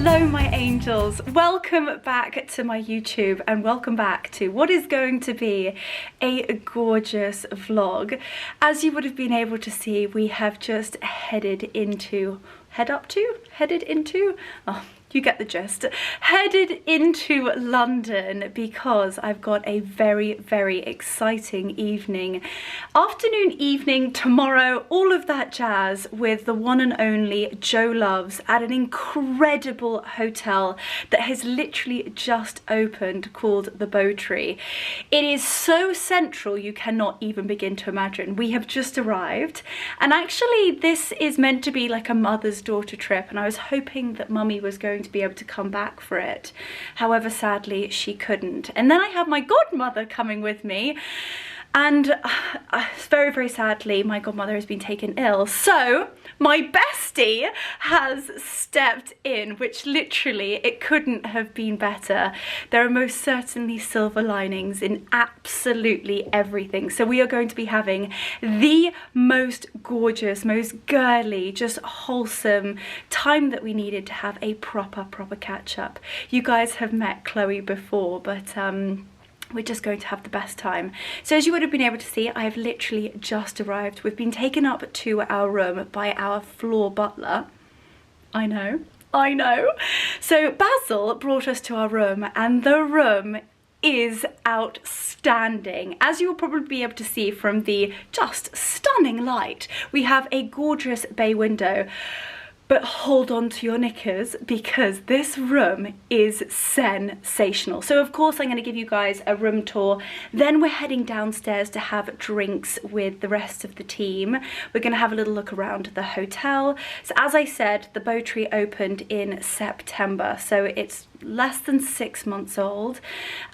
Hello my angels, welcome back to my YouTube and welcome back to what is going to be a gorgeous vlog. As you would have been able to see, we have just headed into, you get the gist, headed into London because I've got a very, very exciting evening, tomorrow, all of that jazz with the one and only JoLoves at an incredible hotel that has literally just opened called the BoTree. It is so central you cannot even begin to imagine. We have just arrived and actually this is meant to be like a mother's daughter trip and I was hoping that mummy was going to be able to come back for it. However, sadly she couldn't. And then I have my godmother coming with me and very, very sadly my godmother has been taken ill. So my bestie has stepped in, which literally it couldn't have been better. There are most certainly silver linings in absolutely everything. So we are going to be having the most gorgeous, most girly, just wholesome time that we needed to have a proper catch up. You guys have met Chloe before, but we're just going to have the best time. So as you would have been able to see, I have literally just arrived. We've been taken up to our room by our floor butler. I know. So Basil brought us to our room and the room is outstanding. As you'll probably be able to see from the just stunning light, we have a gorgeous bay window. But hold on to your knickers because this room is sensational. So of course I'm going to give you guys a room tour. Then we're heading downstairs to have drinks with the rest of the team. We're going to have a little look around the hotel. So as I said, the BoTree opened in September. So it's less than 6 months old,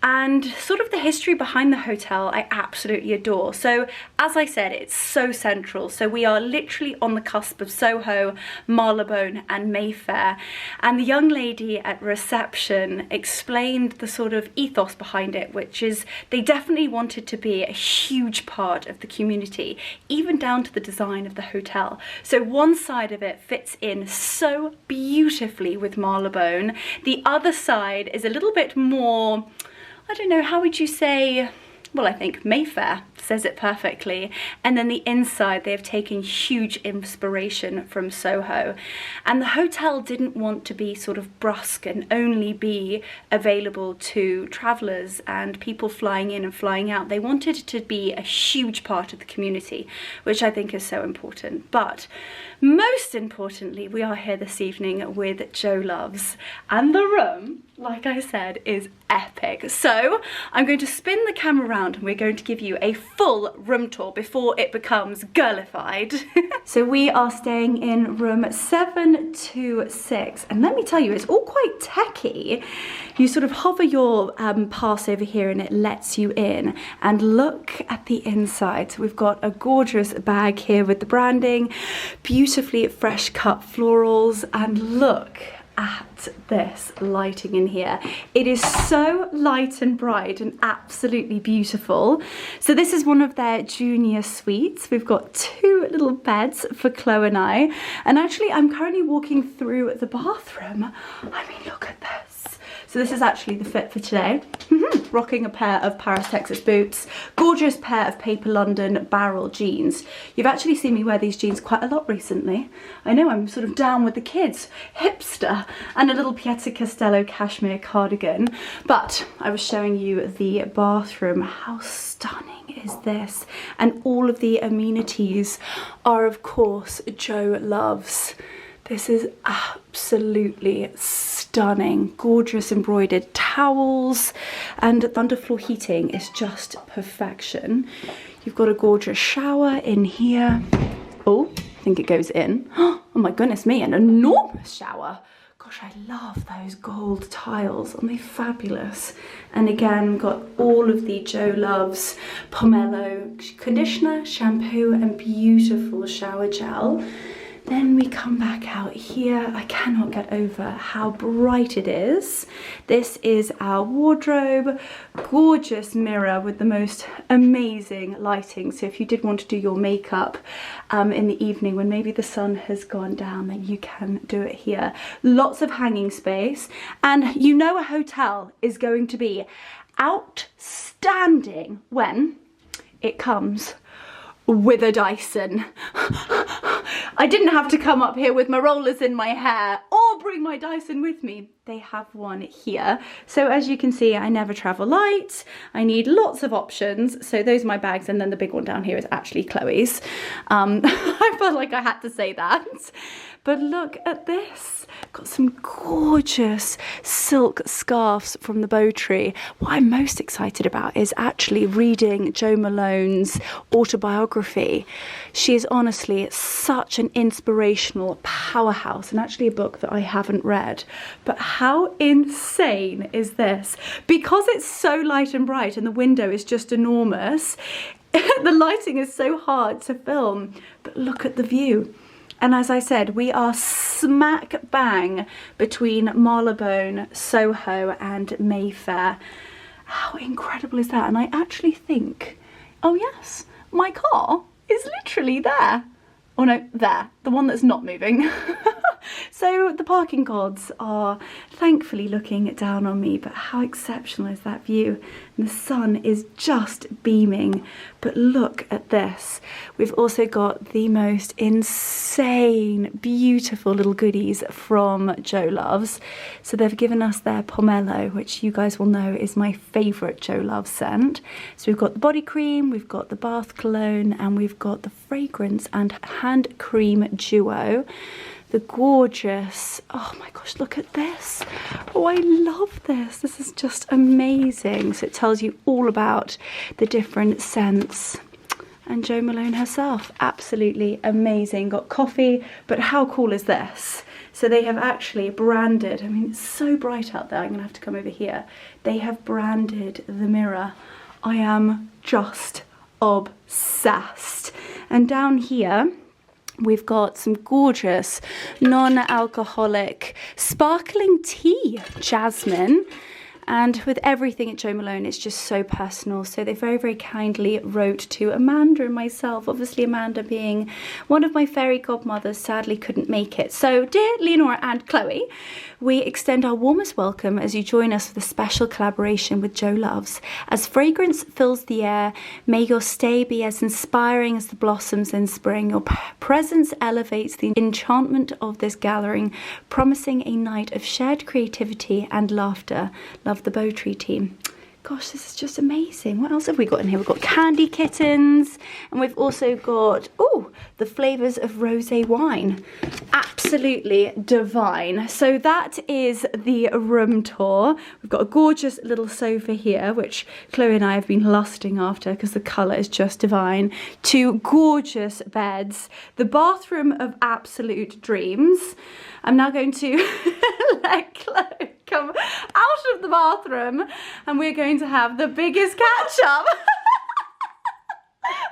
and sort of the history behind the hotel I absolutely adore. So as I said, it's so central. So we are literally on the cusp of Soho, Marylebone and Mayfair, and the young lady at reception explained the sort of ethos behind it, which is they definitely wanted to be a huge part of the community, even down to the design of the hotel. So one side of it fits in so beautifully with Marylebone, the other side is a little bit more, I don't know, how would you say, well, I think Mayfair says it perfectly. And then the inside, they have taken huge inspiration from Soho. And the hotel didn't want to be sort of brusque and only be available to travellers and people flying in and flying out. They wanted it to be a huge part of the community, which I think is so important. But most importantly, we are here this evening with JoLoves, and the room, like I said, is epic. So I'm going to spin the camera around and we're going to give you a full room tour before it becomes girlified. So we are staying in room 726, and let me tell you, it's all quite techy. You sort of hover your pass over here and it lets you in, and look at the inside. So we've got a gorgeous bag here with the branding, beautifully fresh cut florals, and look at this lighting in here. It is so light and bright and absolutely beautiful. So this is one of their junior suites. We've got 2 little beds for Chloe and I, and actually I'm currently walking through the bathroom. I mean, look at this. So this is actually the fit for today. Rocking a pair of Paris, Texas boots, gorgeous pair of Paper London barrel jeans. You've actually seen me wear these jeans quite a lot recently. I know, I'm sort of down with the kids, hipster, and a little Pieta Castello cashmere cardigan. But I was showing you the bathroom. How stunning is this? And all of the amenities are of course JoLoves. This is absolutely stunning. Gorgeous embroidered towels, and underfloor heating is just perfection. You've got a gorgeous shower in here. Oh, I think it goes in. Oh my goodness me, an enormous shower. Gosh, I love those gold tiles. Aren't they fabulous? And again, got all of the JoLoves pomelo conditioner, shampoo, and beautiful shower gel. Then we come back out here. I cannot get over how bright it is. This is our wardrobe. Gorgeous mirror with the most amazing lighting. So if you did want to do your makeup in the evening when maybe the sun has gone down, then you can do it here. Lots of hanging space. And you know a hotel is going to be outstanding when it comes with a Dyson. I didn't have to come up here with my rollers in my hair or bring my Dyson with me. They have one here. So as you can see, I never travel light. I need lots of options. So those are my bags, and then the big one down here is actually Chloe's. I felt like I had to say that. But look at this. Got some gorgeous silk scarves from the BoTree. What I'm most excited about is actually reading Jo Malone's autobiography. She is honestly such an inspirational powerhouse, and actually a book that I haven't read. But how insane is this? Because it's so light and bright and the window is just enormous, the lighting is so hard to film. But look at the view. And as I said, we are smack bang between Marylebone, Soho and Mayfair. How incredible is that? And I actually think, oh yes, my car is literally there. Oh no, there, the one that's not moving. So the parking gods are thankfully looking down on me, but how exceptional is that view? And the sun is just beaming, but look at this. We've also got the most insane, beautiful little goodies from JoLoves. So they've given us their pomelo, which you guys will know is my favourite JoLoves scent. So we've got the body cream, we've got the bath cologne, and we've got the fragrance and hand cream duo. The gorgeous, oh my gosh, look at this. Oh, I love this. This is just amazing. So it tells you all about the different scents. And Jo Malone herself, absolutely amazing. Got coffee, but how cool is this? So they have actually branded, I mean, it's so bright out there. I'm gonna have to come over here. They have branded the mirror. I am just obsessed. And down here, we've got some gorgeous non-alcoholic sparkling tea, jasmine. And with everything at Jo Malone, it's just so personal. So they very, very kindly wrote to Amanda and myself. Obviously, Amanda being one of my fairy godmothers, sadly couldn't make it. So dear Leonora and Chloe, we extend our warmest welcome as you join us for the special collaboration with JoLoves. As fragrance fills the air, may your stay be as inspiring as the blossoms in spring. Your presence elevates the enchantment of this gathering, promising a night of shared creativity and laughter. Love the BoTree team. Gosh, this is just amazing. What else have we got in here? We've got candy kittens, and we've also got, oh, the flavours of rosé wine. Absolutely divine. So that is the room tour. We've got a gorgeous little sofa here, which Chloe and I have been lusting after because the colour is just divine. Two gorgeous beds. The bathroom of absolute dreams. I'm now going to let Chloe come out of the bathroom, and we're going to have the biggest catch up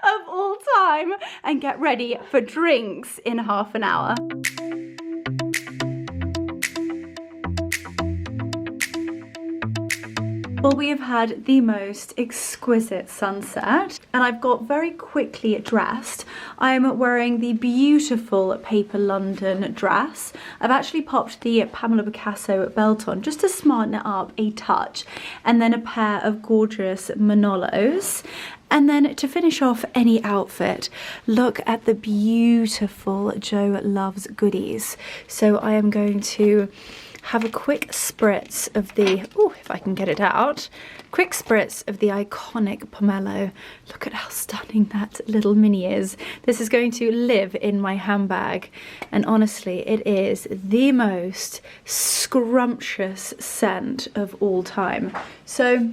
of all time and get ready for drinks in half an hour. Well, we have had the most exquisite sunset, and I've got very quickly dressed. I am wearing the beautiful Paper London dress. I've actually popped the Pamela Picasso belt on just to smarten it up a touch, and then a pair of gorgeous Manolos. And then to finish off any outfit, look at the beautiful JoLoves goodies. So I am going to have a quick spritz of the, oh, if I can get it out, quick spritz of the iconic pomelo. Look at how stunning that little mini is. This is going to live in my handbag, and honestly, it is the most scrumptious scent of all time. So,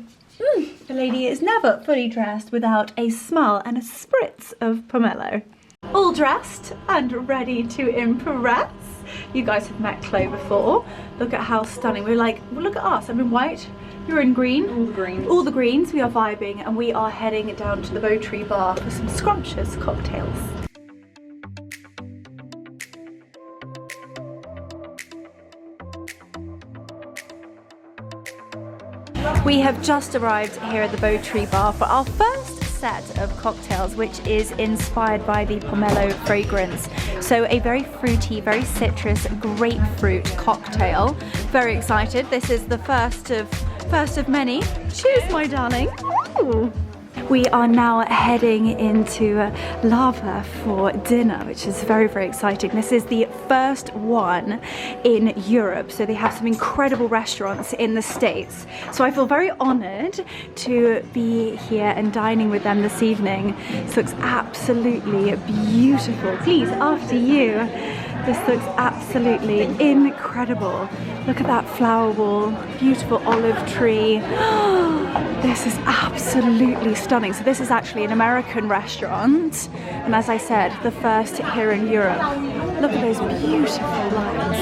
the lady is never fully dressed without a smile and a spritz of pomelo. All dressed and ready to impress. You guys have met Chloe before. Look at how stunning. We're like, well, look at us. I'm in white, you're in green. All the greens. All the greens. We are vibing, and we are heading down to the BoTree bar for some scrumptious cocktails. We have just arrived here at the BoTree bar for our first set of cocktails, which is inspired by the pomelo fragrance. So a very fruity, very citrus grapefruit cocktail. Very excited. This is the first of many. Cheers, my darling. Ooh. We are now heading into Lavo for dinner, which is very, very exciting. This is the first one in Europe, so they have some incredible restaurants in the States. So I feel very honored to be here and dining with them this evening. This looks absolutely beautiful. Please, after you. This looks absolutely incredible. Look at that flower wall, beautiful olive tree. This is absolutely stunning. So this is actually an American restaurant. And as I said, the first here in Europe. Look at those beautiful lights.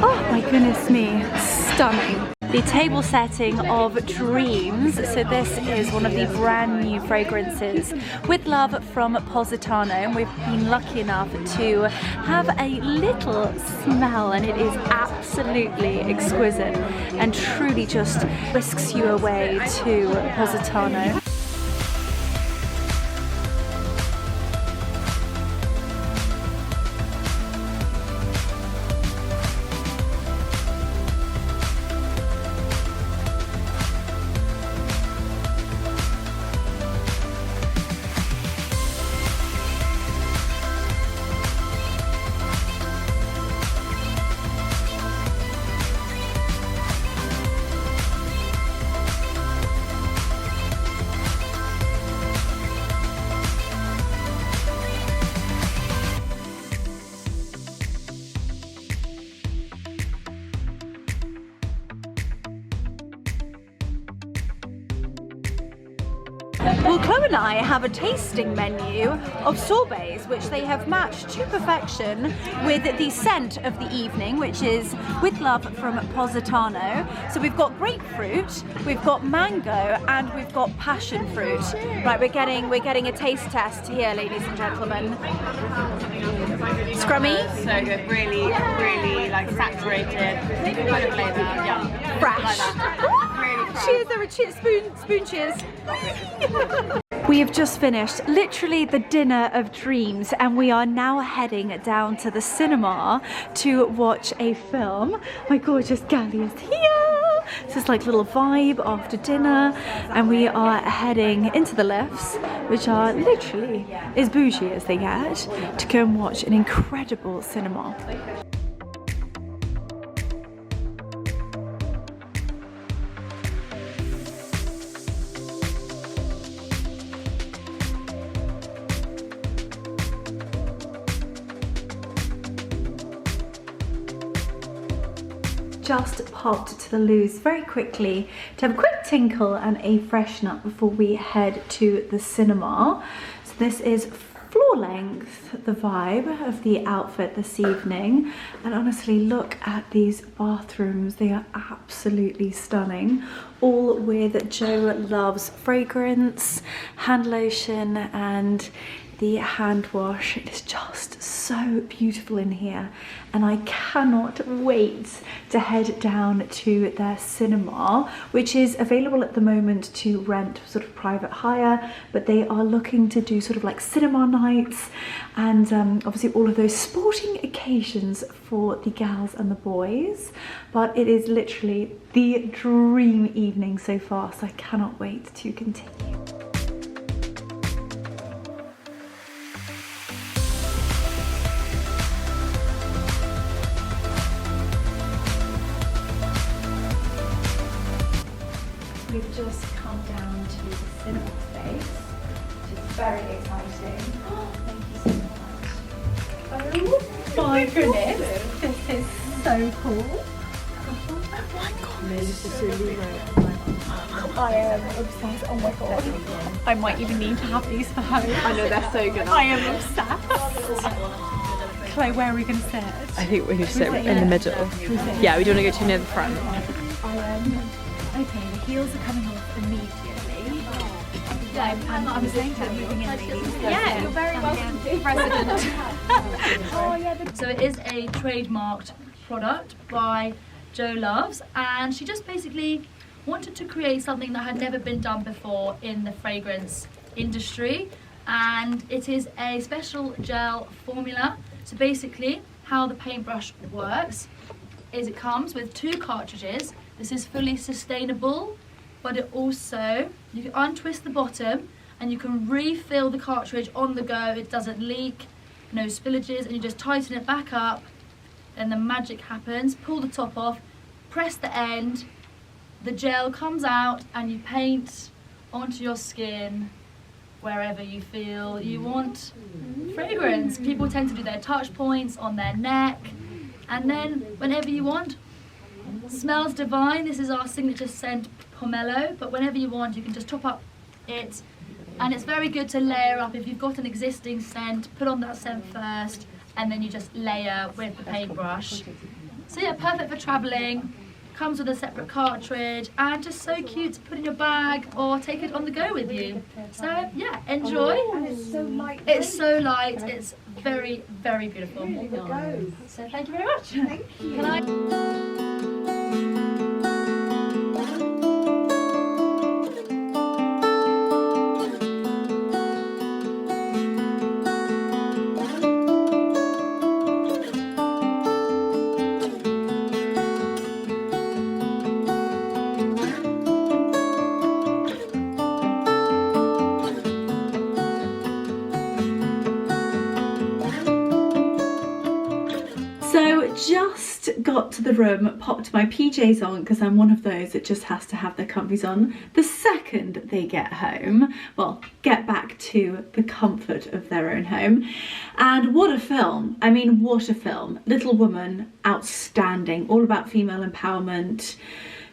Oh my goodness me, stunning. The table setting of dreams. So this is one of the brand new fragrances with love from Positano, and we've been lucky enough to have a little smell, and it is absolutely exquisite and truly just whisks you away to Positano. Well, Chloe and I have a tasting menu of sorbets, which they have matched to perfection with the scent of the evening, which is with love from Positano. So we've got grapefruit, we've got mango, and we've got passion fruit. Right, we're getting a taste test here, ladies and gentlemen. Scrummy? So good, really like saturated kind of flavour, yeah. Fresh. Like that. Really fresh. Cheers, there a cheers, spoon cheers. We have just finished literally the dinner of dreams, and we are now heading down to the cinema to watch a film. My gorgeous Girlie is here. This is like a little vibe after dinner, and we are heading into the lifts, which are literally as bougie as they get, to go and watch an incredible cinema. Just popped to the loos very quickly to have a quick tinkle and a freshen up before we head to the cinema. So this is floor length, the vibe of the outfit this evening, and honestly look at these bathrooms. They are absolutely stunning, all with JoLoves fragrance, hand lotion, and the hand wash. It is just so beautiful in here, and I cannot wait to head down to their cinema, which is available at the moment to rent sort of private hire, but they are looking to do sort of like cinema nights and obviously all of those sporting occasions for the gals and the boys. But it is literally the dream evening so far, so I cannot wait to continue. We've just come down to the cinema space, which is very exciting. Oh, thank you so much. Oh my goodness, this is so cool. Oh my god. I am obsessed. Oh my god. I might even need to have these for home. I know, they're so good. I am obsessed. Chloe, where are we going to sit? I think we should sit in the middle. Yeah, we don't want to go too near the front. Okay, the heels are coming off immediately. I'm saying to them, moving in, ladies. Yeah, you're very welcome to President. Oh yeah. So it is a trademarked product by JoLoves, and she just basically wanted to create something that had never been done before in the fragrance industry, and it is a special gel formula. So basically how the paintbrush works is it comes with 2 cartridges. This is fully sustainable, but it also, you can untwist the bottom and you can refill the cartridge on the go. It doesn't leak, no spillages, and you just tighten it back up and the magic happens. Pull the top off, press the end, the gel comes out, and you paint onto your skin wherever you feel you want fragrance. People tend to do their touch points on their neck, and then whenever you want. Smells divine. This is our signature scent, pomelo, but whenever you want you can just top up it, and it's very good to layer up. If you've got an existing scent, put on that scent first and then you just layer with the paintbrush. So yeah, perfect for travelling. Comes with a separate cartridge and just so cute to put in your bag or take it on the go with you. So yeah, enjoy. And it's so light. It's so light. It's very, very beautiful. So thank you very much. Thank you. Can I? Just got to the room, popped my PJs on because I'm one of those that just has to have their comfies on the second they get home, well, get back to the comfort of their own home. And what a film. I mean, what a film. Little Woman, outstanding, all about female empowerment,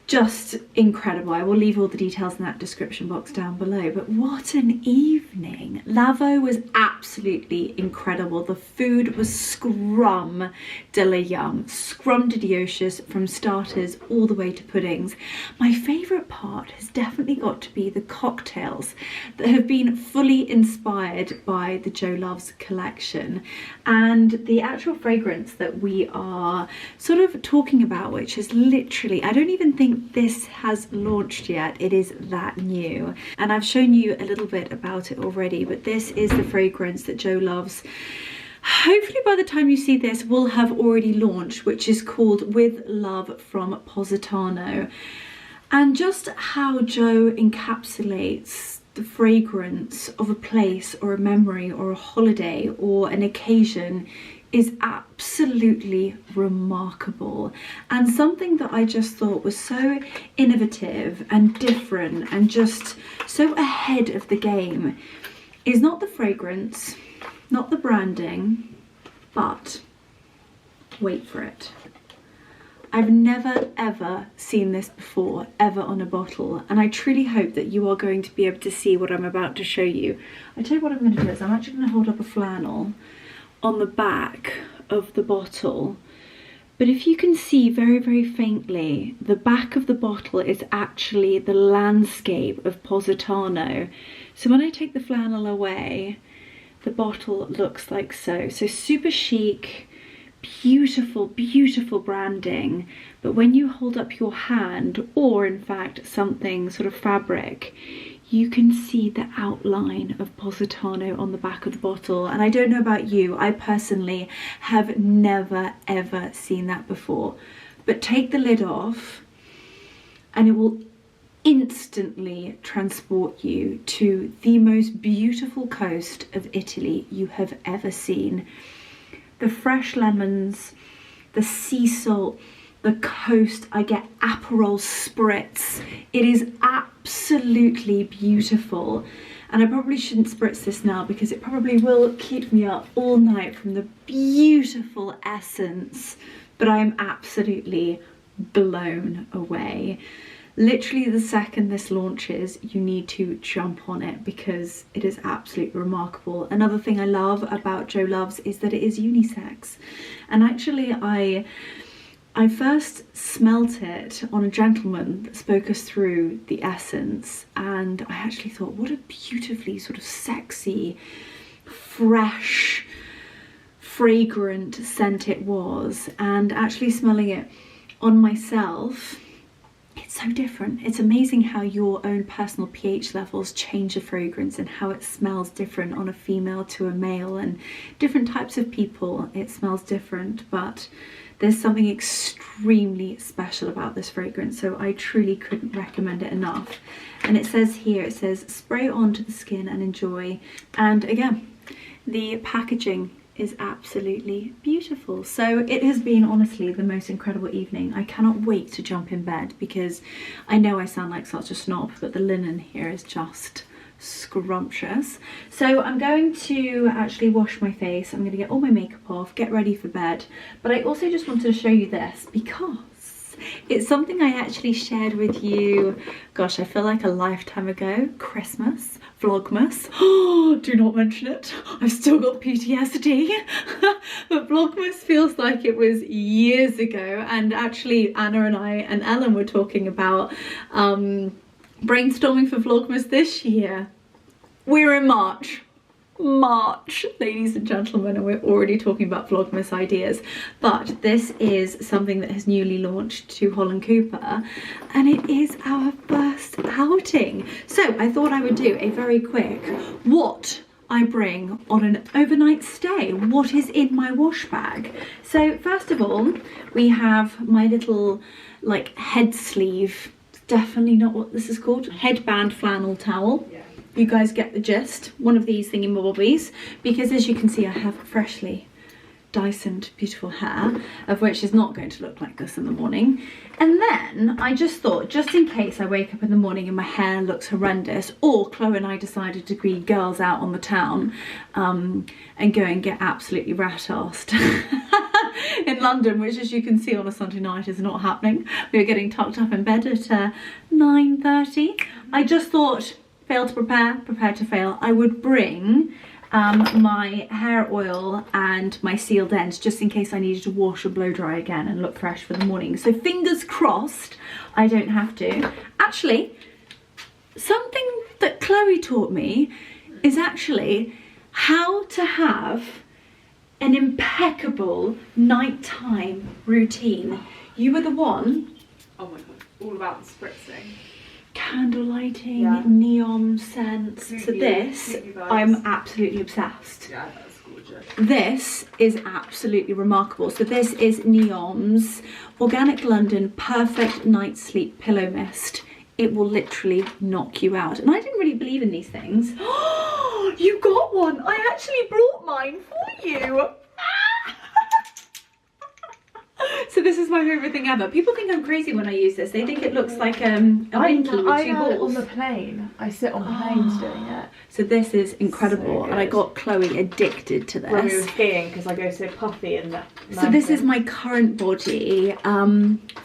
just incredible. I will leave all the details in that description box down below, but what an evening. Lavo was absolutely incredible. The food was scrum de la yum, scrumptious from starters all the way to puddings. My favourite part has definitely got to be the cocktails that have been fully inspired by the JoLoves collection, and the actual fragrance that we are sort of talking about, which is literally, I don't even think this has launched yet. It is that new, and I've shown you a little bit about it already, but this is the fragrance that JoLoves, hopefully by the time you see this, will have already launched, which is called With Love from Positano. And just how Jo encapsulates the fragrance of a place or a memory or a holiday or an occasion is absolutely remarkable, and something that I just thought was so innovative and different and just so ahead of the game is not the fragrance, not the branding, but wait for it. I've never ever seen this before, ever on a bottle, and I truly hope that you are going to be able to see what I'm about to show you. I tell you what I'm going to do is I'm actually going to hold up a flannel on the back of the bottle, but if you can see very, very faintly, the back of the bottle is actually the landscape of Positano. So when I take the flannel away, the bottle looks like so. So super chic, beautiful, beautiful branding, but when you hold up your hand, or in fact something sort of fabric, you can see the outline of Positano on the back of the bottle. And I don't know about you, I personally have never ever seen that before. But take the lid off and it will instantly transport you to the most beautiful coast of Italy you have ever seen. The fresh lemons, the sea salt, the coast, I get Aperol spritz. It is absolutely beautiful, and I probably shouldn't spritz this now because it probably will keep me up all night from the beautiful essence, but I am absolutely blown away. Literally the second this launches, you need to jump on it because it is absolutely remarkable. Another thing I love about JoLoves is that it is unisex, and actually I first smelt it on a gentleman that spoke us through the essence, and I actually thought what a beautifully sort of sexy, fresh, fragrant scent it was. And actually smelling it on myself, it's so different. It's amazing how your own personal pH levels change a fragrance and how it smells different on a female to a male, and different types of people it smells different, but there's something extremely special about this fragrance, so I truly couldn't recommend it enough. And it says here, it says spray onto the skin and enjoy. And again, the packaging is absolutely beautiful. So it has been honestly the most incredible evening. I cannot wait to jump in bed, because I know I sound like such a snob, but the linen here is just scrumptious. So I'm going to actually wash my face. I'm going to get all my makeup off, get ready for bed. But I also just wanted to show you this because it's something I actually shared with you, gosh, I feel like a lifetime ago. Christmas, Vlogmas. Oh, do not mention it. I've still got PTSD. But Vlogmas feels like it was years ago. And actually Anna and I and Ellen were talking about brainstorming for Vlogmas this year. We're in March, ladies and gentlemen, and we're already talking about Vlogmas ideas. But this is something that has newly launched to Holland Cooper, and it is our first outing. So I thought I would do a very quick what I bring on an overnight stay, what is in my wash bag. So first of all, we have my little like head sleeve, definitely not what this is called, headband flannel towel. Yeah. You guys get the gist. One of these thingy-mobbies, because as you can see I have freshly Dysoned beautiful hair, of which is not going to look like this in the morning. And then I just thought, just in case I wake up in the morning and my hair looks horrendous, or Chloe and I decided to be girls out on the town and go and get absolutely rat-arsed in London, which as you can see on a Sunday night is not happening. We were getting tucked up in bed at 9:30. I just thought, fail to prepare, prepare to fail. I would bring my hair oil and my sealed ends, just in case I needed to wash or blow dry again and look fresh for the morning. So fingers crossed I don't have to. Actually, something that Chloe taught me is actually how to have an impeccable nighttime routine. You were the one. Oh my god, all about the spritzing. Candle lighting, neon scents. So this, I'm absolutely obsessed. Yeah, that's gorgeous. This is absolutely remarkable. So this is Neom's Organic London Perfect Night Sleep Pillow Mist. It will literally knock you out. And I didn't really believe in these things. Oh, you got one. I actually brought mine for you. So this is my favourite thing ever. People think I'm crazy when I use this. They think it looks like a winky with two balls. On the plane. I sit on planes doing it. So this is incredible, So and I got Chloe addicted to this. When we were skiing, because I go so puffy in the So this is my current body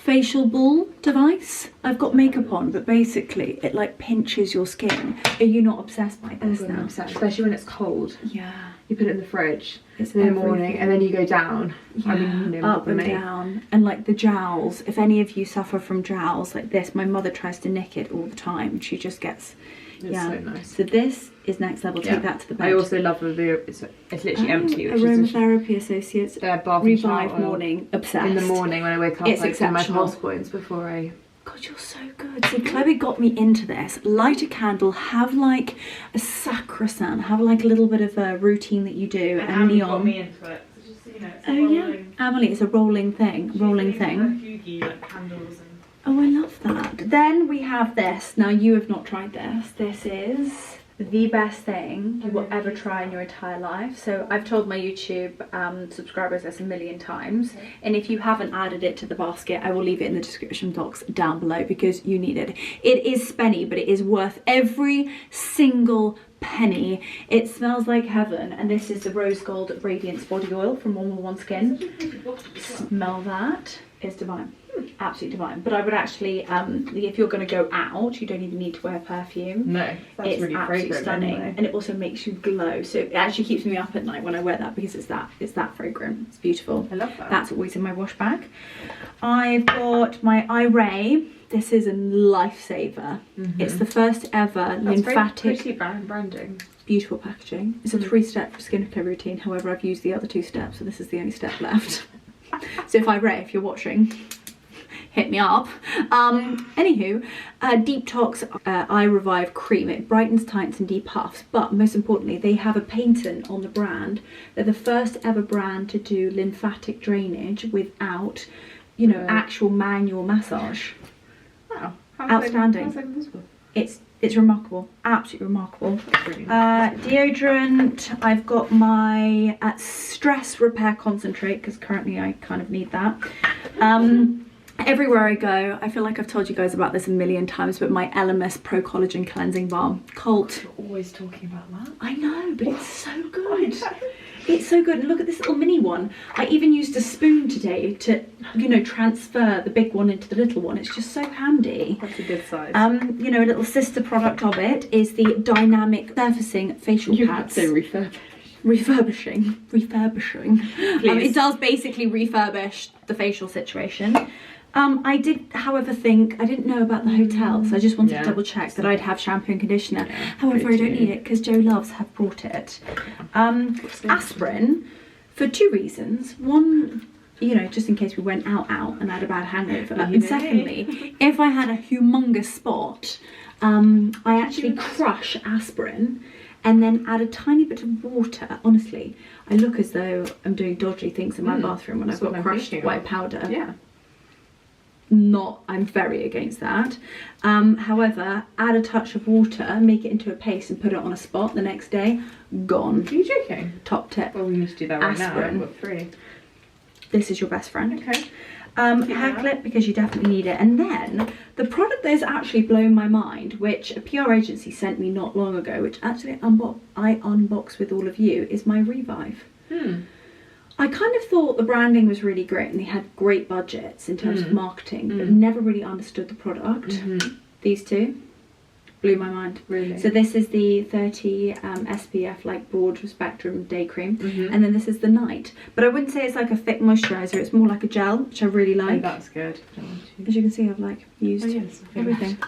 facial ball device. I've got makeup on, but basically it like pinches your skin. Are you not obsessed by this now? I'm obsessed, especially when it's cold. Yeah. You put it in the fridge It's in the morning, everything. and then you go down. Yeah, I mean, you know, up and down. And like the jowls, if any of you suffer from jowls like this, my mother tries to nick it all the time. She just gets, It's so nice. So this is next level. Take that to the bed. I also love the, it's literally empty. Which Aromatherapy Associates. Bath and Revive shower oil. morning. Obsessed. In the morning when I wake up, It's like do my exceptional. pulse points before I... God, you're so good. See, Chloe got me into this. Light a candle, have like a sacrosanct, have like a little bit of a routine that you do, and neon. got me into it. So just, you know, it's Oh yeah, Emily, it's a rolling thing. Rolling thing. Like candles and... Oh, I love that. Then we have this. Now you have not tried this. This is the best thing you will ever try in your entire life. So I've told my YouTube subscribers this a million times, and if you haven't added it to the basket, I will leave it in the description box down below because you need it. It is spenny, but it is worth every single penny. It smells like heaven, and this is the Rose Gold Radiance Body Oil from 111 Skin. Smell that. It's divine. Absolutely divine. But I would actually, if you're going to go out, you don't even need to wear perfume. No, that's it's really absolutely fragrant stunning, anyway. and it also makes you glow. So it actually keeps me up at night when I wear that because it's that fragrant. It's beautiful. I love that. That's always in my wash bag. I've got my eye ray. This is a lifesaver. It's the first ever lymphatic. Pretty branding. Beautiful packaging. It's a 3-step skincare routine. However, I've used the other 2 steps, so this is the only step left. So if you're watching, hit me up. Anywho, Detox Eye Revive Cream. It brightens, tightens and depuffs, but most importantly, they have a patent on the brand. They're the first ever brand to do lymphatic drainage without, you know, actual manual massage. Wow. Outstanding. How's that invisible? It's remarkable, absolutely remarkable. Deodorant, I've got my stress repair concentrate, because currently I kind of need that. Everywhere I go, I feel like I've told you guys about this a million times, but my LMS Pro Collagen Cleansing Balm, Cult. You're always talking about that. I know, but it's so good. It's so good. And look at this little mini one. I even used a spoon today to, you know, transfer the big one into the little one. It's just so handy. That's a good size. You know, a little sister product of it is the dynamic surfacing facial pads. You could say refurbishing. It Please. does basically refurbish the facial situation. I did, however, think I didn't know about the hotel, so I just wanted to double check that I'd have shampoo and conditioner. However, I don't need it because JoLoves have brought it. Aspirin, for two reasons. One, you know, just in case we went out and I had a bad hangover. And secondly, if I had a humongous spot, I actually crush aspirin and then add a tiny bit of water. Honestly, I look as though I'm doing dodgy things in my bathroom when I've got crushed white powder. Yeah. I'm very against that. However, add a touch of water, make it into a paste and put it on a spot the next day, gone. Are you joking? Top tip. Well, we need to do that right Aspirin. now. I've got 3. This is your best friend. Okay. Hair clip, because you definitely need it. And then the product that has actually blown my mind, which a PR agency sent me not long ago, which actually I unboxed with all of you, is my Revive. I kind of thought the branding was really great and they had great budgets in terms of marketing, but never really understood the product. These two blew my mind. Really? So this is the 30 SPF, like broad spectrum day cream, and then this is the night. But I wouldn't say it's like a thick moisturiser, it's more like a gel, which I really like. Oh, that's good. As you can see, I've like used everything.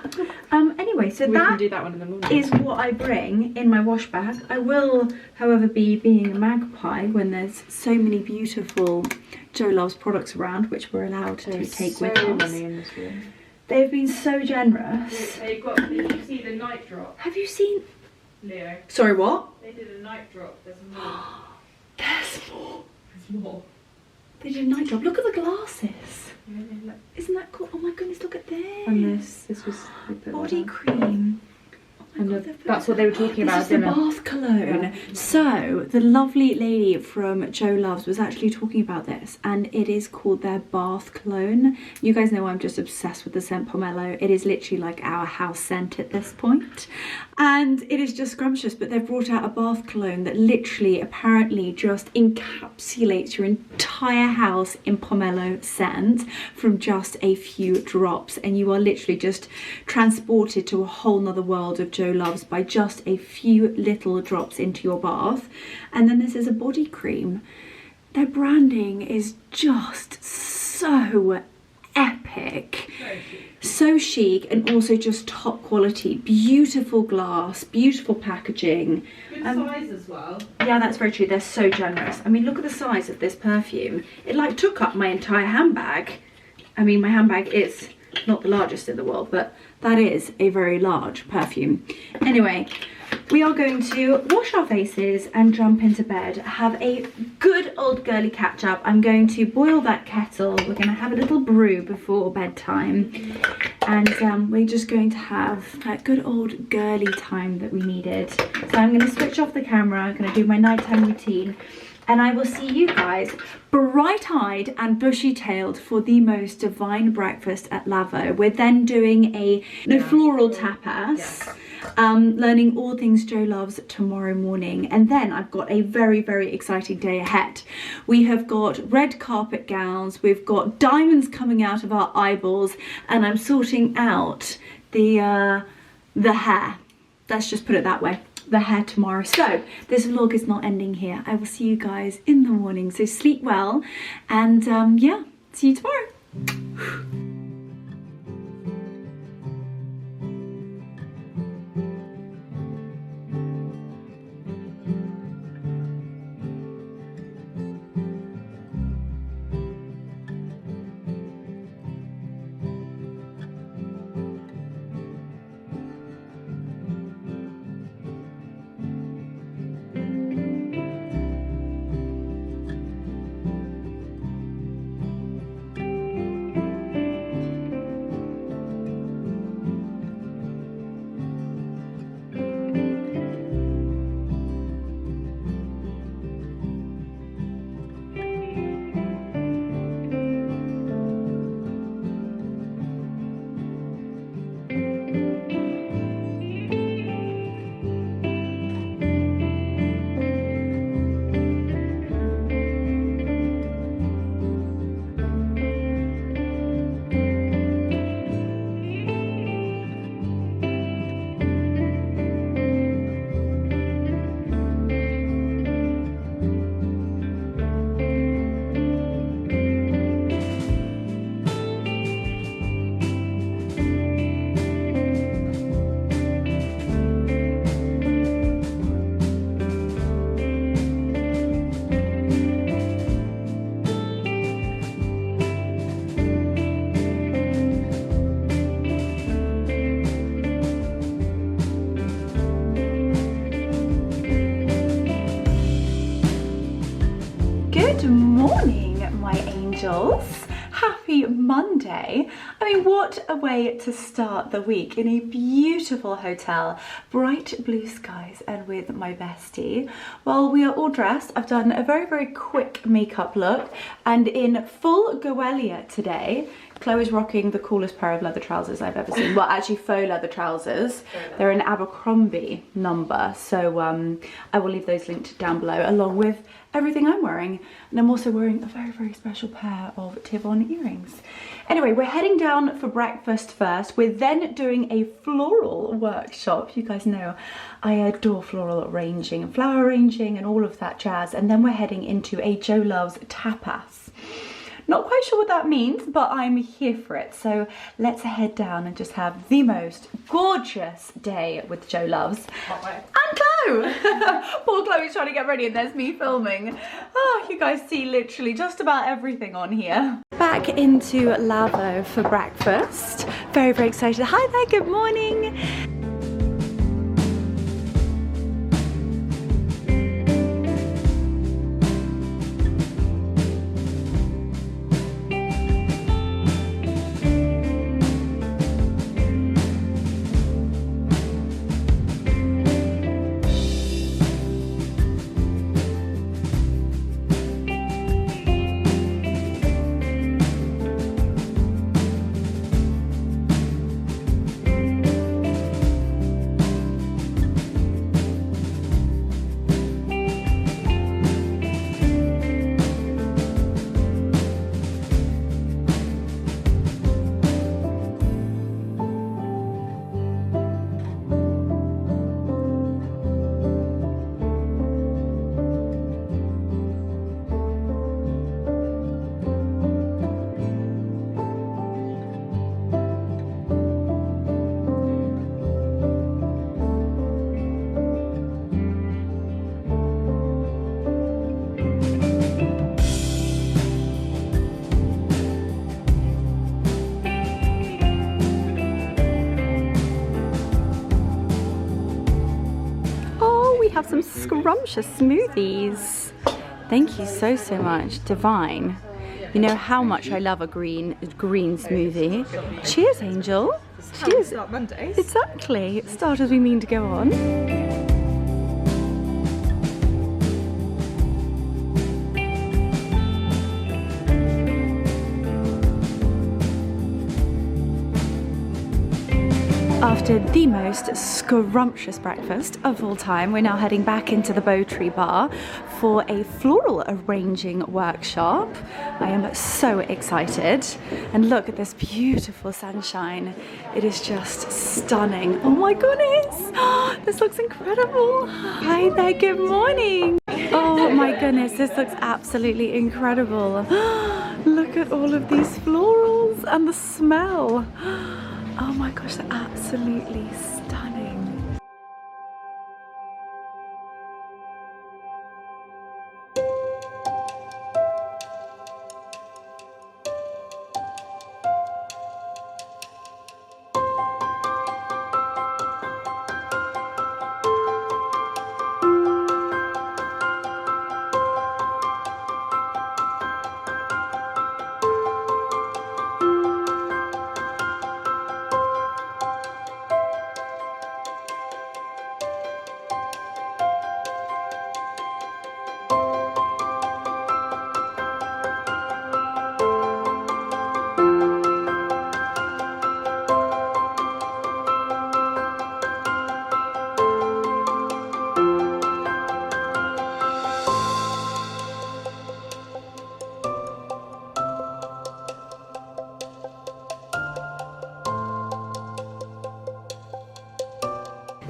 Anyway, so we can that do that one in the morning. is what I bring in my wash bag. I will, however, be being a magpie when there's so many beautiful JoLoves products around, which we're allowed to take with us. Many in this room. They've been so generous. They got. Did you see the night drop, Have you seen? Leo? Sorry, what? They did a night drop. There's more. There's more. There's more. They did a night job. Look at the glasses. Yeah, look. Isn't that cool? Oh my goodness, look at this. And this was they put body that on. cream. Oh my God, they've put That's what they were talking about. This is the bath cologne. Yeah. So the lovely lady from JoLoves was actually talking about this, and it is called their bath cologne. You guys know I'm just obsessed with the scent pomelo. It is literally like our house scent at this point, and it is just scrumptious. But they've brought out a bath cologne that literally, apparently, just encapsulates your entire house in pomelo scent from just a few drops, and you are literally just transported to a whole nother world of JoLoves by just a few little drops into your bath. And then this is a body cream. Their branding is just so epic, so chic, and also just top quality. Beautiful glass, beautiful packaging. Good size as well. Yeah, that's very true. They're so generous. I mean, look at the size of this perfume. It like took up my entire handbag. I mean, my handbag is not the largest in the world, but that is a very large perfume. Anyway, we are going to wash our faces and jump into bed, have a good old girly catch up. I'm going to boil that kettle. We're going to have a little brew before bedtime, and we're just going to have that good old girly time that we needed. So I'm going to switch off the camera. I'm going to do my nighttime routine, and I will see you guys bright-eyed and bushy-tailed for the most divine breakfast at Lavo. We're then doing the floral tapas, learning all things JoLoves tomorrow morning. And then I've got a very, very exciting day ahead. We have got red carpet gowns, we've got diamonds coming out of our eyeballs, and I'm sorting out the hair. Let's just put it that way. The hair tomorrow. So this vlog is not ending here. I will see you guys in the morning, so sleep well, and yeah, see you tomorrow. angels. Happy Monday. I mean, what a way to start the week in a beautiful hotel, bright blue skies and with my bestie. Well, we are all dressed. I've done a very quick makeup look and in full Girlie today. Chloe's rocking the coolest pair of leather trousers I've ever seen. Well, actually faux leather trousers. They're an Abercrombie number, so I will leave those linked down below along with everything I'm wearing. And I'm also wearing a very special pair of Tivon earrings. Anyway, we're heading down for breakfast first. We're then doing a floral workshop. You guys know I adore floral arranging and flower arranging and all of that jazz. And then we're heading into a JoLoves tapas. Not quite sure what that means, but I'm here for it. So let's head down and just have the most gorgeous day with JoLoves. And Chloe! Poor Chloe's trying to get ready and there's me filming. Oh, you guys see literally just about everything on here. Back into Lavo for breakfast. Very excited. Hi there, good morning. Have some scrumptious smoothies. Thank you so much, Divine. You know how much I love a green smoothie. Cheers, Angel. Cheers. Start Mondays. Exactly. Start as we mean to go on. After the most scrumptious breakfast of all time, we're now heading back into the BoTree bar for a floral arranging workshop. I am so excited. And look at this beautiful sunshine. It is just stunning. Oh my goodness, this looks incredible. Hi there, good morning. Oh my goodness, this looks absolutely incredible. Look at all of these florals and the smell. Oh my gosh, they're absolutely stunning.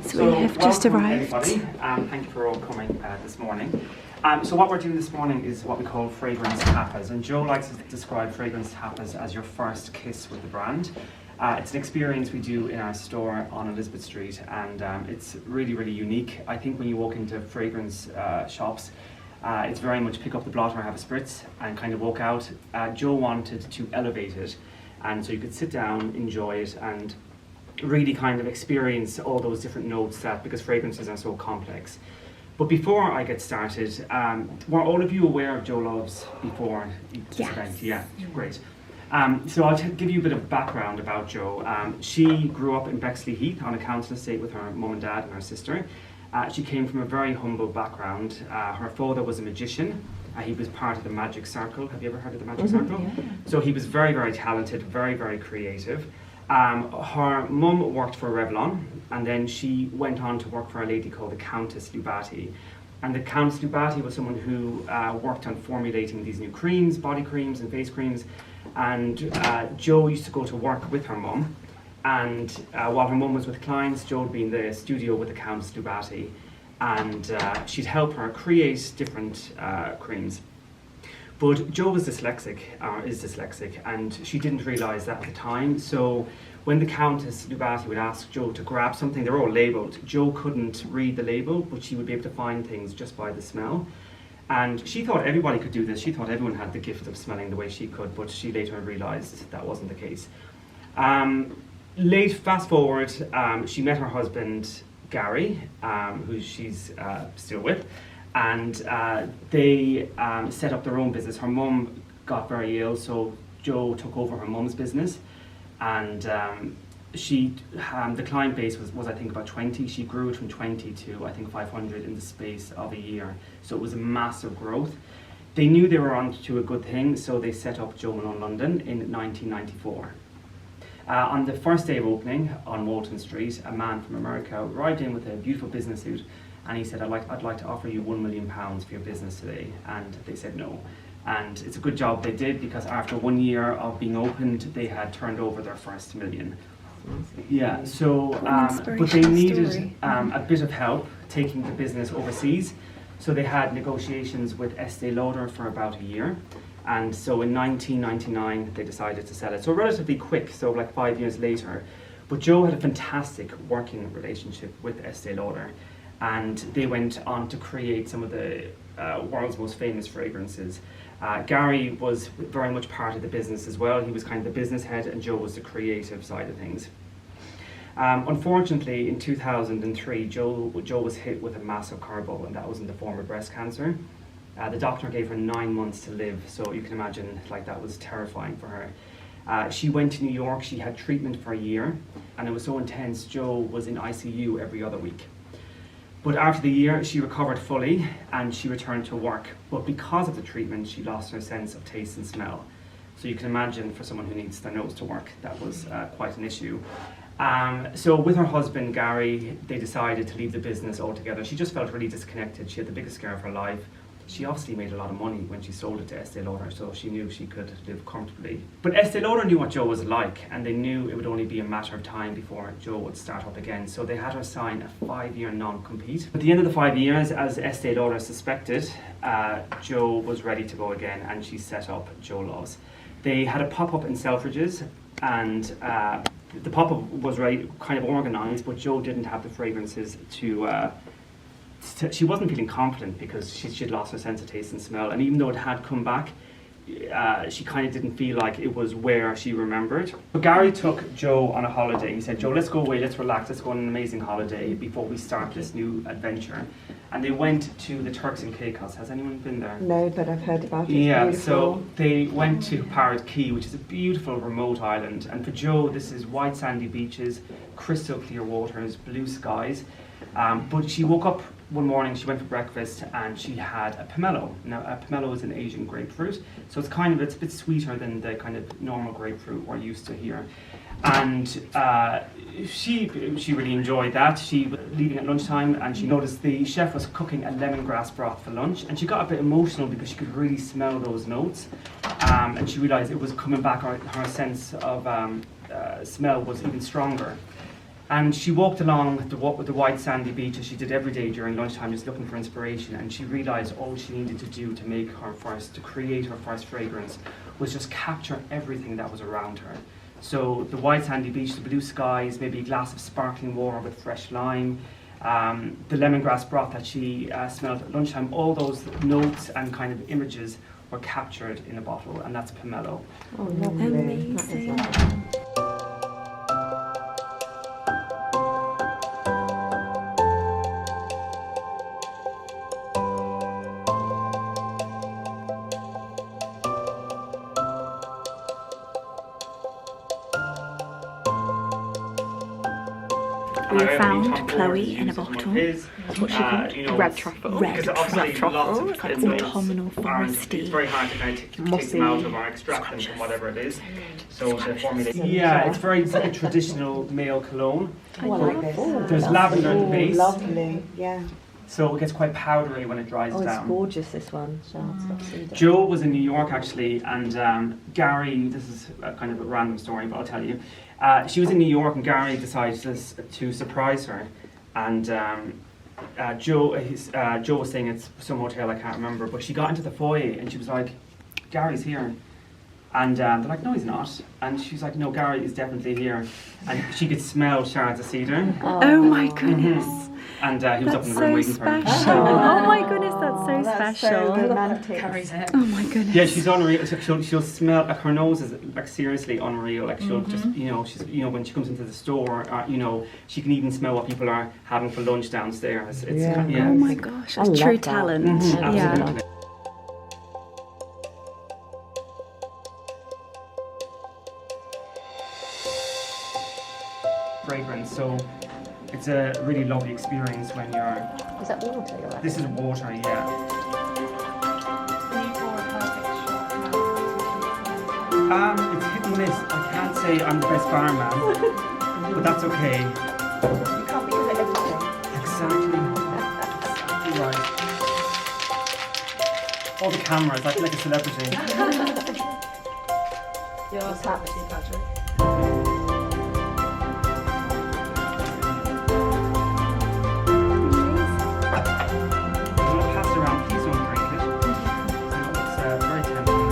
So we have just arrived. Everybody, thank you for all coming this morning. So what we're doing this morning is what we call fragrance tapas, and Jo likes to describe fragrance tapas as your first kiss with the brand. It's an experience we do in our store on Elizabeth Street, and it's really unique. I think when you walk into fragrance shops, it's very much pick up the bottle or have a spritz and kind of walk out. Jo wanted to elevate it, and so you could sit down, enjoy it, and really kind of experience all those different notes that, because fragrances are so complex. But before I get started, were all of you aware of JoLoves before this event? Yeah, great. So I'll give you a bit of background about Jo. She grew up in Bexley Heath on a council estate with her mum and dad and her sister. She came from a very humble background. Her father was a magician. He was part of the Magic Circle. Have you ever heard of the Magic Circle? Yeah. So he was very, very talented, very, very creative. Her mum worked for Revlon, and then she went on to work for a lady called the Countess Lubati. And the Countess Lubati was someone who worked on formulating these new creams, body creams and face creams. And Jo used to go to work with her mum. And while her mum was with clients, Jo would be in the studio with the Countess Lubati. And she'd help her create different creams. But Jo was dyslexic, is dyslexic, and she didn't realise that at the time. So when the Countess Lubati would ask Jo to grab something, they're all labelled. Jo couldn't read the label, but she would be able to find things just by the smell. And she thought everybody could do this. She thought everyone had the gift of smelling the way she could, but she later realised that wasn't the case. Fast forward, she met her husband, Gary, who she's still with, and they set up their own business. Her mum got very ill, so Jo took over her mum's business, and the client base was I think about 20. She grew it from 20 to I think 500 in the space of a year, so it was a massive growth. They knew they were on to a good thing, so they set up Jo Malone London in 1994. On the first day of opening on Walton Street, a man from America arrived in with a beautiful business suit, and he said, I'd like to offer you £1 million for your business today. And they said no. And it's a good job they did, because after 1 year of being opened, they had turned over their first million. Yeah, so, but they needed a bit of help taking the business overseas. So they had negotiations with Estee Lauder for about a year. And so in 1999, they decided to sell it. So relatively quick, so like 5 years later. But Jo had a fantastic working relationship with Estee Lauder. And they went on to create some of the world's most famous fragrances. Gary was very much part of the business as well. He was kind of the business head, and Jo was the creative side of things. Unfortunately, in 2003, Jo was hit with a massive curveball, and that was in the form of breast cancer. The doctor gave her 9 months to live, so you can imagine like that was terrifying for her. She went to New York. She had treatment for a year, and it was so intense, Jo was in ICU every other week. But after the year, she recovered fully, and she returned to work. But because of the treatment, she lost her sense of taste and smell. So you can imagine for someone who needs their nose to work, that was quite an issue. So with her husband, Gary, they decided to leave the business altogether. She just felt really disconnected. She had the biggest scare of her life. She obviously made a lot of money when she sold it to Estee Lauder, so she knew she could live comfortably. But Estee Lauder knew what Jo was like, and they knew it would only be a matter of time before Jo would start up again. So they had her sign a 5-year non-compete. At the end of the 5 years, as Estee Lauder suspected, Jo was ready to go again, and she set up JoLoves. They had a pop-up in Selfridges, and the pop-up was kind of organised, but Jo didn't have the fragrances she wasn't feeling confident because she'd lost her sense of taste and smell, and even though it had come back, she kind of didn't feel like it was where she remembered. So Gary took Jo on a holiday. He said, Jo, let's go away, let's relax, let's go on an amazing holiday before we start this new adventure. And they went to the Turks and Caicos. Has anyone been there? No, but I've heard about it. Yeah, so they went to Parrot Key, which is a beautiful remote island. And for Jo, this is white sandy beaches, crystal clear waters, blue skies. But she woke up one morning, she went for breakfast, and she had a pomelo. Now, a pomelo is an Asian grapefruit, so it's a bit sweeter than the kind of normal grapefruit we're used to here. And she really enjoyed that. She was leaving at lunchtime, and she noticed the chef was cooking a lemongrass broth for lunch, and she got a bit emotional because she could really smell those notes, and she realised it was coming back. Her sense of smell was even stronger. And she walked along with the white sandy beach as she did every day during lunchtime, just looking for inspiration. And she realised all she needed to do to create her first fragrance was just capture everything that was around her. So the white sandy beach, the blue skies, maybe a glass of sparkling water with fresh lime, the lemongrass broth that she smelled at lunchtime, all those notes and kind of images were captured in a bottle, and that's pomelo. Oh, lovely. Amazing. And We I found only top Chloe forward in a uses one bottle. fizz. That's what she called. You know, Red it's- truffle. Red Because obviously truffle. lots of It's like enzymes autumnal aren't- foresty. It's very hard to kind of take them out of or extract them from whatever it is. So the formula. Scrumptious. Yeah, it's very like a traditional male cologne. Oh, I like this. There's lavender in the base. Lovely, yeah. So it gets quite powdery when it dries Oh, it's down. gorgeous, this one. So Jo was in New York actually, and Gary, this is a kind of a random story, but I'll tell you. She was in New York and Gary decided to surprise her. And Jo was staying at some hotel, I can't remember, but she got into the foyer and she was like, Gary's here. And they're like, no, he's not. And she's like, no, Gary is definitely here. And she could smell shards of cedar. Oh my goodness. And he was up That's in the room so waiting for her. special. Oh my goodness, that's so that's special. so romantic. Carries it. Oh my goodness. Yeah, she's unreal. She'll smell, like her nose is like seriously unreal. Like she'll just, when she comes into the store, she can even smell what people are having for lunch downstairs. It's Yeah. yeah. Oh my gosh, I that's love true that. talent. Mhm, Yeah. absolutely. Fragrance, so it's a really lovely experience when you're. Is that water you're This is water, yeah. It's hit and miss. I can't say I'm the best barman, but that's okay. You can't be good at everything. Exactly. Exactly right. All the cameras, I feel like a celebrity. Yours happens. I'm gonna pass it around. Please don't drink it. It's very tempting.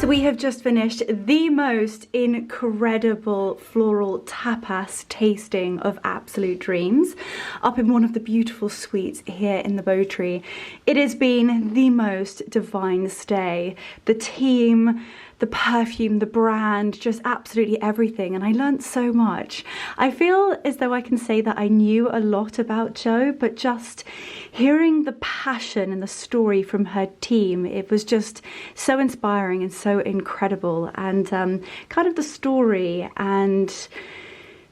So we have just finished the most incredible floral tapas tasting of absolute dreams up in one of the beautiful suites here in the BoTree. It has been the most divine stay. The team, the perfume, the brand, just absolutely everything, and I learned so much. I feel as though I can say that I knew a lot about Jo, but just hearing the passion and the story from her team, it was just so inspiring and so incredible. And kind of the story and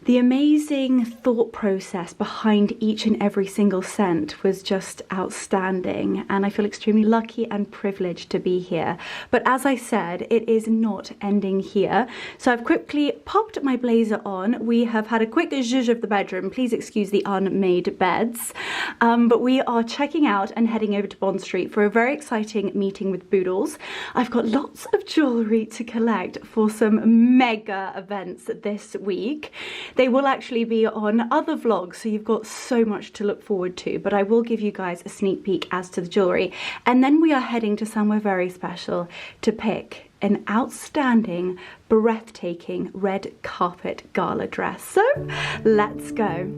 the amazing thought process behind each and every single scent was just outstanding, and I feel extremely lucky and privileged to be here. But as I said, it is not ending here. So I've quickly popped my blazer on. We have had a quick zhuzh of the bedroom. Please excuse the unmade beds. But we are checking out and heading over to Bond Street for a very exciting meeting with Boodles. I've got lots of jewellery to collect for some mega events this week. They will actually be on other vlogs, so you've got so much to look forward to, but I will give you guys a sneak peek as to the jewellery. And then we are heading to somewhere very special to pick an outstanding, breathtaking red carpet gala dress. So let's go.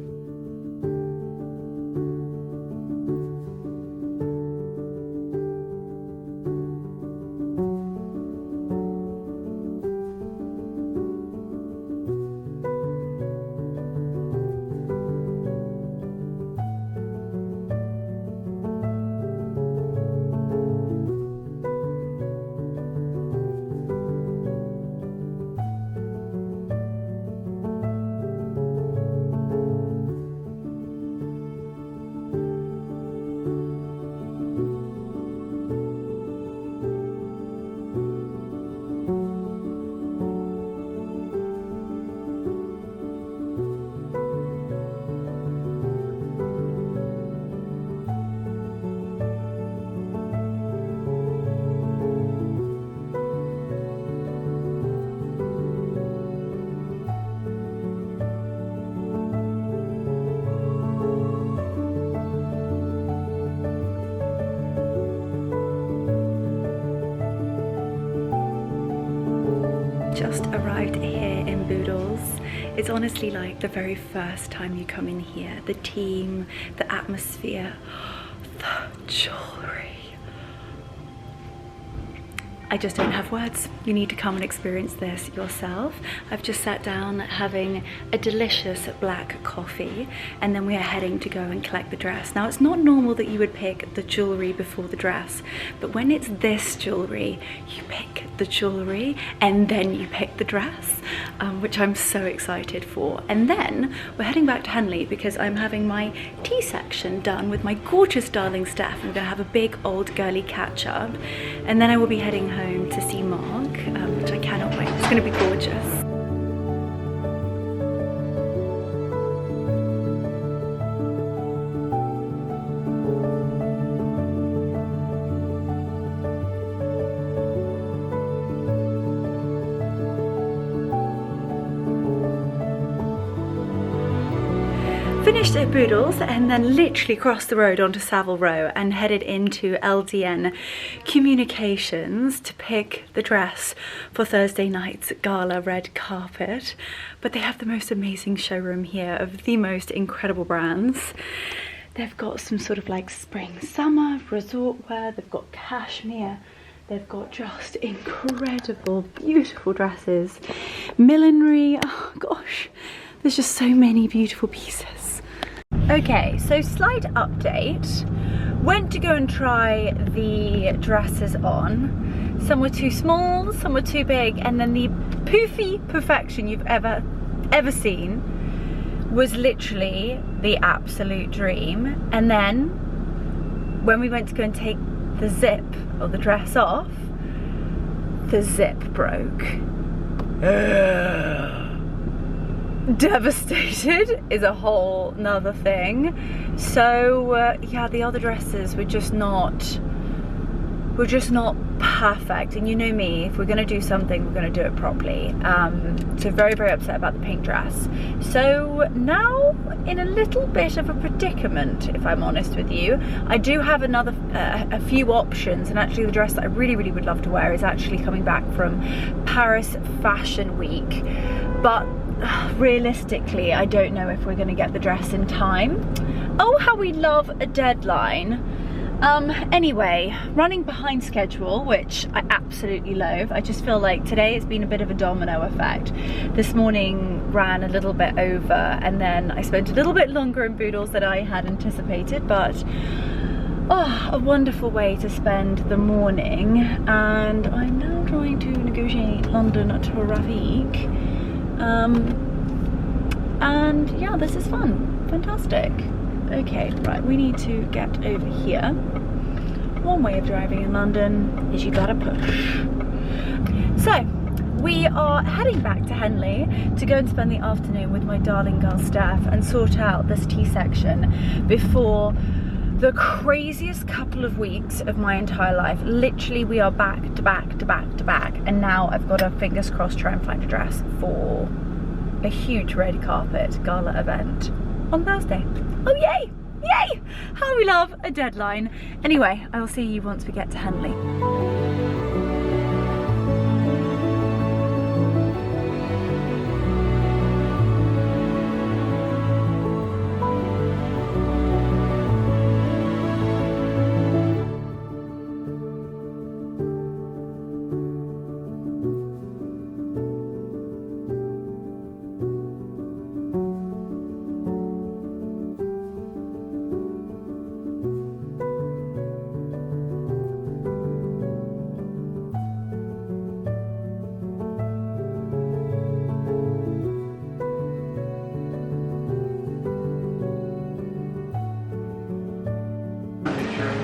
It's honestly like the very first time you come in here. The team, the atmosphere, the jewellery. I just don't have words. You need to come and experience this yourself. I've just sat down having a delicious black coffee, and then we are heading to go and collect the dress. Now, it's not normal that you would pick the jewellery before the dress, but when it's this jewellery, you pick the jewellery and then you pick the dress, which I'm so excited for. And then we're heading back to Henley because I'm having my tea section done with my gorgeous darling Steph. We're gonna have a big old girly catch up, and then I will be heading home to see Mark, which I cannot wait. It's going to be gorgeous. Finished at Boodles and then literally crossed the road onto Savile Row and headed into LDN Communications to pick the dress for Thursday night's gala red carpet. But they have the most amazing showroom here of the most incredible brands. They've got some sort of like spring summer resort wear, they've got cashmere, they've got just incredible beautiful dresses, millinery, oh gosh, there's just so many beautiful pieces. Okay, so slight update. Went to go and try the dresses on. Some were too small, some were too big, and then the poofy perfection you've ever seen was literally the absolute dream. And then when we went to go and take the zip of the dress off, the zip broke. Devastated is a whole nother thing. So yeah, the other dresses were just not perfect, and you know me, if we're going to do something, we're going to do it properly. So very upset about the pink dress. So now in a little bit of a predicament, if I'm honest with you. I do have another a few options, and actually the dress that I really would love to wear is actually coming back from Paris Fashion Week, but realistically I don't know if we're going to get the dress in time. Oh, how we love a deadline. Anyway, running behind schedule, which I absolutely loathe. I just feel like today it's been a bit of a domino effect. This morning ran a little bit over, and then I spent a little bit longer in Boodles than I had anticipated, but oh, a wonderful way to spend the morning. And I'm now trying to negotiate London traffic. And yeah, this is fun, fantastic. Okay, right, we need to get over here. One way of driving in London is you gotta push. So, we are heading back to Henley to go and spend the afternoon with my darling girl Steph and sort out this tea section before the craziest couple of weeks of my entire life. Literally, we are back to back, and now I've got to, fingers crossed, try and find a dress for a huge red carpet gala event on Thursday. Oh yay! Yay! How we love a deadline. Anyway, I will see you once we get to Henley.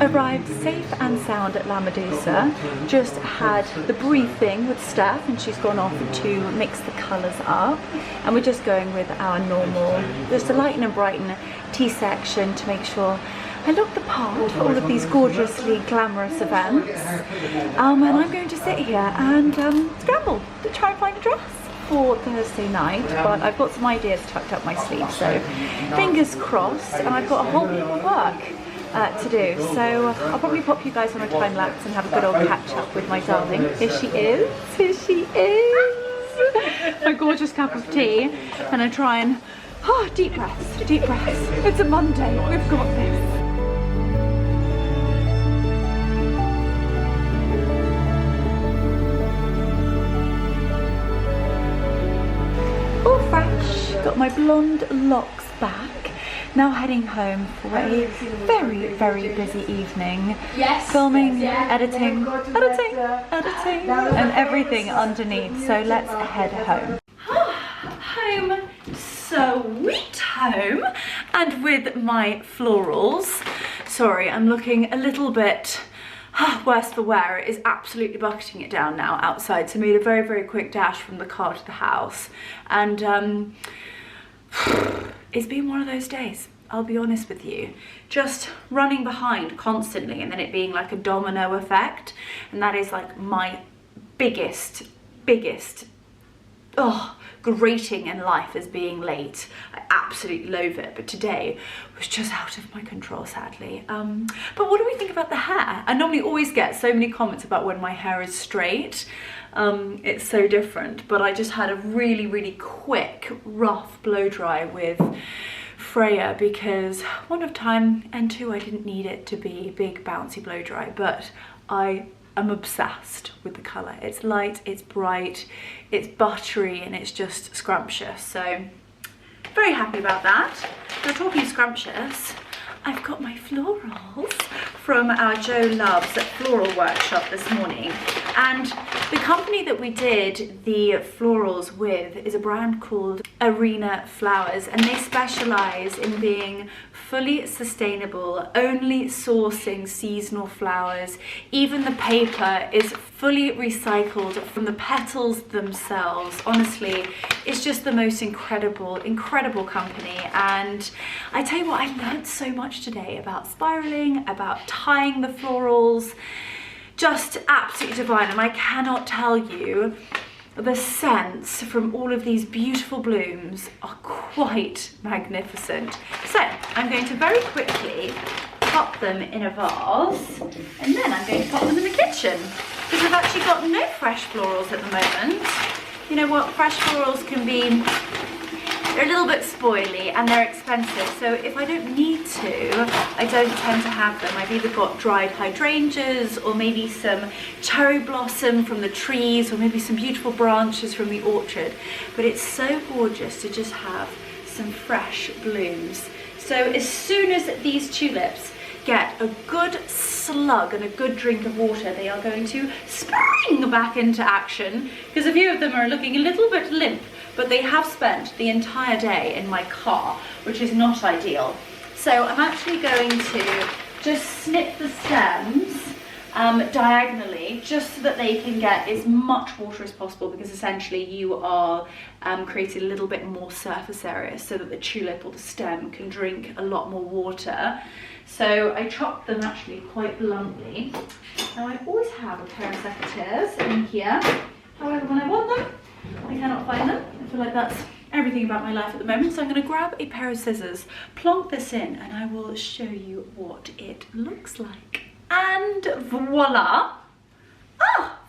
Arrived safe and sound at La Medusa. Just had the briefing with Steph, and she's gone off to mix the colours up, and we're just going with our normal, just to lighten and brighten tea section to make sure I look the part for all of these gorgeously glamorous events. And I'm going to sit here and scramble to try and find a dress for Thursday night, but I've got some ideas tucked up my sleeve, so fingers crossed. And I've got a whole heap of work to do, so I'll probably pop you guys on a time lapse and have a good old catch up with my darling. Here she is, here she is. my gorgeous cup of tea, and I try and, deep breaths, deep breaths. It's a Monday, we've got this. All fresh, got my blonde locks back. Now heading home for a very, very busy evening. Yes. Filming, editing, and everything underneath. So let's head home. Home, sweet home, and with my florals. Sorry, I'm looking a little bit worse for wear. It is absolutely bucketing it down now outside. So I made a very, very quick dash from the car to the house, and it's been one of those days, I'll be honest with you. Just running behind constantly, and then it being like a domino effect. And that is like my biggest grating in life, as being late. I absolutely loathe it, but today was just out of my control, sadly. But what do we think about the hair? I normally always get so many comments about when my hair is straight. It's so different, but I just had a really, really quick, rough blow dry with Freya because one of time, and two, I didn't need it to be a big bouncy blow dry, but I am obsessed with the colour. It's light, it's bright, it's buttery, and it's just scrumptious. So very happy about that. Now, talking scrumptious, I've got my florals from our JoLoves floral workshop this morning, and the company that we did the florals with is a brand called Arena Flowers, and they specialize in being fully sustainable, only sourcing seasonal flowers. Even the paper is fully recycled from the petals themselves. Honestly, it's just the most incredible company. And I tell you what, I learned so much today about spiraling, about tying the florals. Just absolutely divine, and I cannot tell you, the scents from all of these beautiful blooms are quite magnificent. So I'm going to very quickly pop them in a vase, and then I'm going to pop them in the kitchen, because I've actually got no fresh florals at the moment. You know what, fresh florals can be, they're a little bit spoily and they're expensive, so if I don't need to, I don't tend to have them. I've either got dried hydrangeas, or maybe some cherry blossom from the trees, or maybe some beautiful branches from the orchard. But it's so gorgeous to just have some fresh blooms. So as soon as these tulips get a good slug and a good drink of water, they are going to spring back into action, because a few of them are looking a little bit limp, but they have spent the entire day in my car, which is not ideal. So I'm actually going to just snip the stems diagonally, just so that they can get as much water as possible, because essentially you are creating a little bit more surface area so that the tulip or the stem can drink a lot more water. So I chopped them actually quite bluntly. Now I always have a pair of secateurs in here. However, when I want them, I cannot find them. I feel like that's everything about my life at the moment. So I'm going to grab a pair of scissors, plonk this in, and I will show you what it looks like. And voila!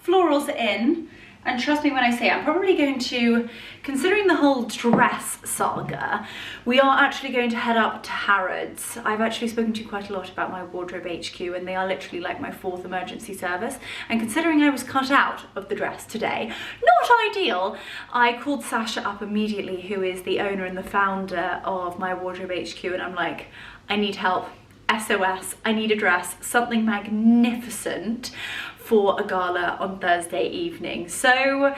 Florals are in. And trust me when I say I'm probably going to, considering the whole dress saga, we are actually going to head up to Harrods. I've actually spoken to you quite a lot about my wardrobe HQ, and they are literally like my 4th emergency service. And considering I was cut out of the dress today, not ideal, I called Sasha up immediately, who is the owner and the founder of my wardrobe HQ, and I'm like, I need help. SOS, I need a dress, something magnificent for a gala on Thursday evening. So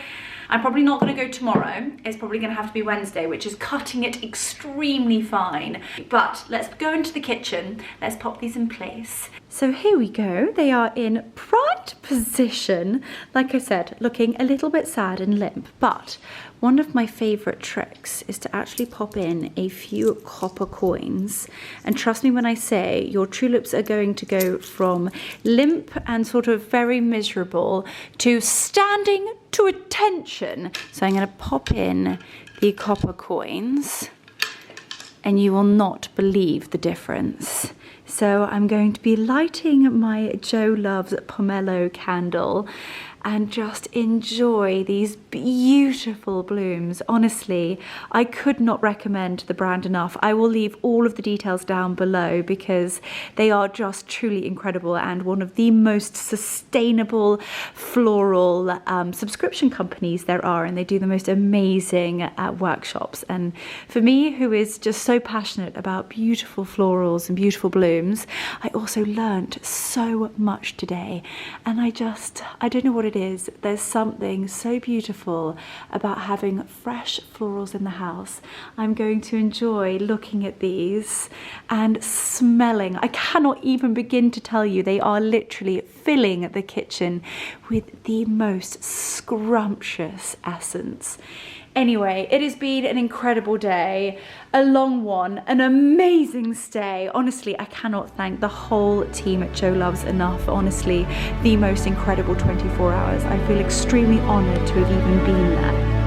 I'm probably not going to go tomorrow. It's probably going to have to be Wednesday, which is cutting it extremely fine. But let's go into the kitchen. Let's pop these in place. So here we go. They are in pride position. Like I said, looking a little bit sad and limp, but one of my favorite tricks is to actually pop in a few copper coins. And trust me when I say your tulips are going to go from limp and sort of very miserable to standing to attention. So I'm going to pop in the copper coins, and you will not believe the difference. So I'm going to be lighting my JoLoves Pomelo candle, and just enjoy these beautiful blooms. Honestly, I could not recommend the brand enough. I will leave all of the details down below because they are just truly incredible and one of the most sustainable floral subscription companies there are, and they do the most amazing workshops. And for me, who is just so passionate about beautiful florals and beautiful blooms, I also learnt so much today, and I don't know what it is. There's something so beautiful about having fresh florals in the house. I'm going to enjoy looking at these and smelling. I cannot even begin to tell you, they are literally filling the kitchen with the most scrumptious essence. Anyway, it has been an incredible day, a long one, an amazing stay. Honestly, I cannot thank the whole team at JoLoves enough. Honestly, the most incredible 24 hours. I feel extremely honoured to have even been there.